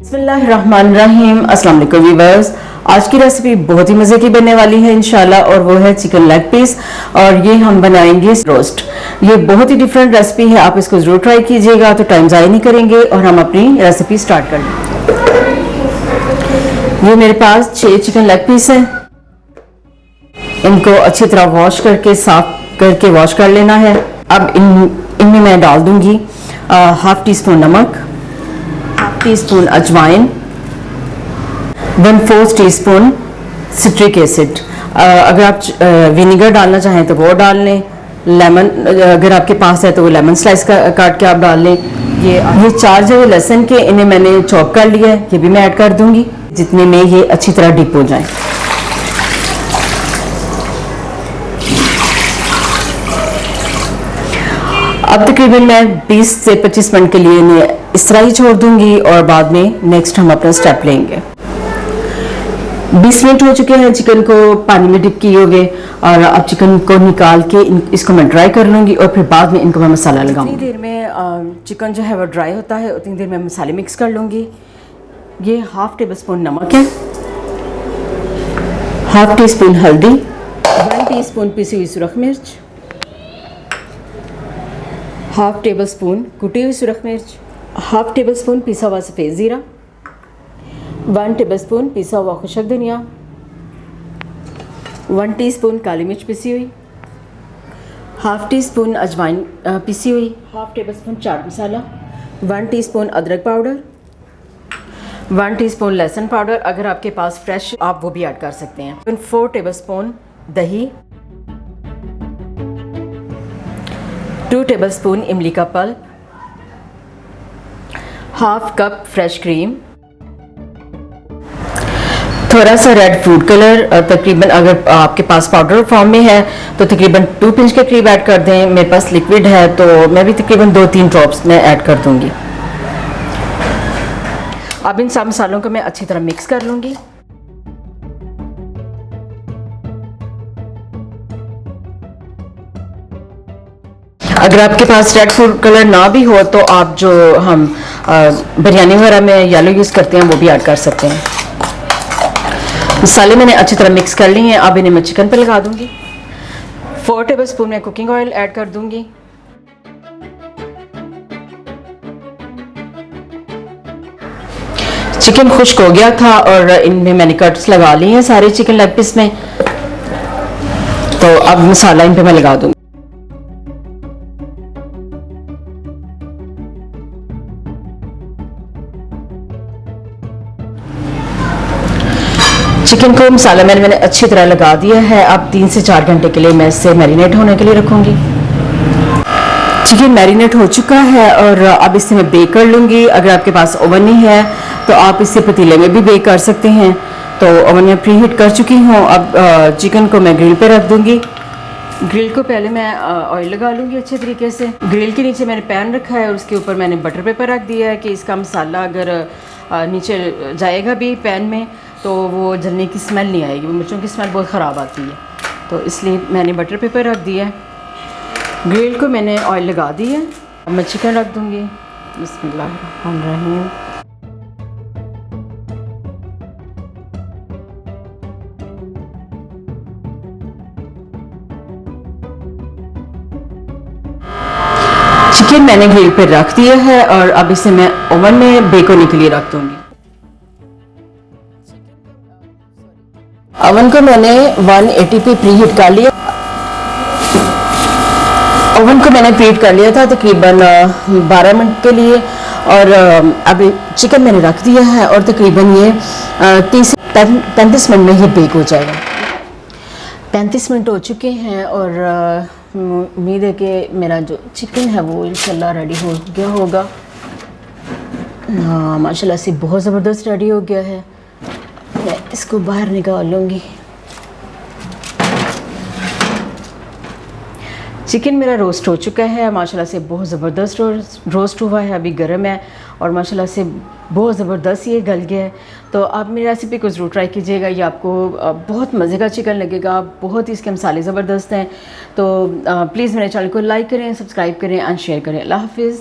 बिस्मिल्लाहिर्रहमानिर्रहीम। अस्सलाम वालेकुम व्यूअर्स। आज की रेसिपी बहुत ही मज़े की बनने वाली है इंशाल्लाह, और वो है चिकन लेग पीस, और ये हम बनाएंगे रोस्ट। ये बहुत ही डिफरेंट रेसिपी है, आप इसको ज़रूर ट्राई कीजिएगा, तो टाइम ज़ाया नहीं करेंगे और हम अपनी रेसिपी स्टार्ट कर लेंगे। ये मेरे पास 6 चिकन लेग पीस हैं। इनको अच्छी तरह वॉश करके साफ करके वॉश कर लेना है। अब इनमें मैं डाल दूंगी हाफ टी स्पून नमक, हाफ टी स्पून अजवाइन, 1/4 टीस्पून सिट्रिक एसिड। अगर आप विनेगर डालना चाहें तो वो डाल लें। लेमन अगर आपके पास है तो वो लेमन स्लाइस काट के आप डाल लें। ये 4 जो लहसुन के, इन्हें मैंने चॉप कर लिया है, ये भी मैं ऐड कर दूंगी जितने में ये अच्छी तरह डिप हो जाए। अब तकरीबन मैं 20 से 25 मिनट के लिए इन्हें इस तरह ही छोड़ दूंगी, और बाद में नेक्स्ट हम अपना स्टेप लेंगे। 20 मिनट हो चुके हैं चिकन को पानी में डिप किए हुए, और अब चिकन को निकाल के इसको मैं ड्राई कर लूँगी, और फिर बाद में इनको मैं मसाला लगाऊंगी। उतनी देर में चिकन जो है वो ड्राई होता है, उतनी देर में मसाले मिक्स कर लूँगी। ये हाफ टेबल स्पून नमक है, हाफ टी स्पून हल्दी, 1 टीस्पून पिसी हुई सुरख मिर्च, हाफ टेबल स्पून कुटी हुई सुरख मिर्च, हाफ टेबल स्पून पिसा हुआ सफ़ेद ज़ीरा, 1 टेबल स्पून पिसा हुआ खुशक धनिया, 1 टीस्पून काली मिर्च पिसी हुई, हाफ टी स्पून अजवाइन पिसी हुई, half table spoon chaat masala, 1 teaspoon अदरक पाउडर, 1 टीस्पून लहसुन पाउडर। अगर आपके पास फ्रेश आप वो भी ऐड कर सकते हैं। 4 टेबल स्पून दही, 2 टेबल स्पून इमली का pulp, half cup fresh cream, थोड़ा सा रेड फूड कलर, तकरीबन अगर आपके पास पाउडर फॉर्म में है तो तकरीबन 2 पिंच के करीब ऐड कर दें। मेरे पास लिक्विड है तो मैं भी तकरीबन 2-3 ड्रॉप्स में ऐड कर दूंगी। अब इन सब मसालों को मैं अच्छी तरह मिक्स कर लूँगी। अगर आपके पास रेड फूड कलर ना भी हो तो आप जो हम बिरयानी वगैरह में येलो यूज़ करते हैं वो भी ऐड कर सकते हैं। मसाले मैंने अच्छी तरह मिक्स कर लिए हैं। अब इन्हें मैं चिकन पे लगा दूंगी। 4 टेबल स्पून में कुकिंग ऑयल ऐड कर दूंगी। चिकन खुश्क हो गया था और इनमें मैंने कट्स लगा लिए हैं सारे चिकन लेग पीस में, तो अब मसाला इन पे मैं लगा दूंगी। चिकन को मसाला मैंने अच्छी तरह लगा दिया है। अब 3 से 4 घंटे के लिए मैं इसे मैरिनेट होने के लिए रखूँगी। चिकन मैरिनेट हो चुका है और अब इसे मैं बेक कर लूँगी। अगर आपके पास ओवन नहीं है तो आप इसे पतीले में भी बेक कर सकते हैं। तो ओवन में प्री हीट कर चुकी हूँ। अब चिकन को मैं ग्रिल पे रख दूँगी। ग्रिल को पहले मैं ऑयल लगा लूँगी अच्छे तरीके से। ग्रिल के नीचे मैंने पैन रखा है और उसके ऊपर मैंने बटर पेपर रख दिया है कि इसका मसाला अगर नीचे जाएगा भी पैन में तो वो जलने की स्मेल नहीं आएगी, वो मिर्चों की स्मेल बहुत ख़राब आती है, तो इसलिए मैंने बटर पेपर रख दिया है। ग्रिल को मैंने ऑयल लगा दी है। अब मैं चिकन रख दूँगी। बिस्मिल्लाहिर्रहमानिर्रहीम। चिकन मैंने ग्रिल पर रख दिया है और अब इसे मैं ओवन में बेक होने के लिए रख दूँगी। ओवन को मैंने 180 पे प्री हीट कर लिया। ओवन को मैंने प्री हीट कर लिया था तकरीबन 12 मिनट के लिए, और अब चिकन मैंने रख दिया है और तकरीबन ये 30 से 35 मिनट में ये बेक हो जाएगा। 35 मिनट हो चुके हैं और उम्मीद है कि मेरा जो चिकन है वो इंशाल्लाह रेडी हो गया होगा। हाँ, माशाल्लाह से बहुत ज़बरदस्त रेडी हो गया है। मैं इसको बाहर निकाल लूँगी। चिकन मेरा रोस्ट हो चुका है। माशाल्लाह से बहुत ज़बरदस्त रोस्ट हुआ है, अभी गर्म है और माशाल्लाह से बहुत ज़बरदस्त ये गल गया है। तो आप मेरी रेसिपी को ज़रूर ट्राई कीजिएगा, ये आपको बहुत मज़े का चिकन लगेगा। बहुत ही इसके मसाले ज़बरदस्त हैं। तो प्लीज़ मेरे चैनल को लाइक करें, सब्सक्राइब करें एंड शेयर करें। अल्लाह हाफिज़।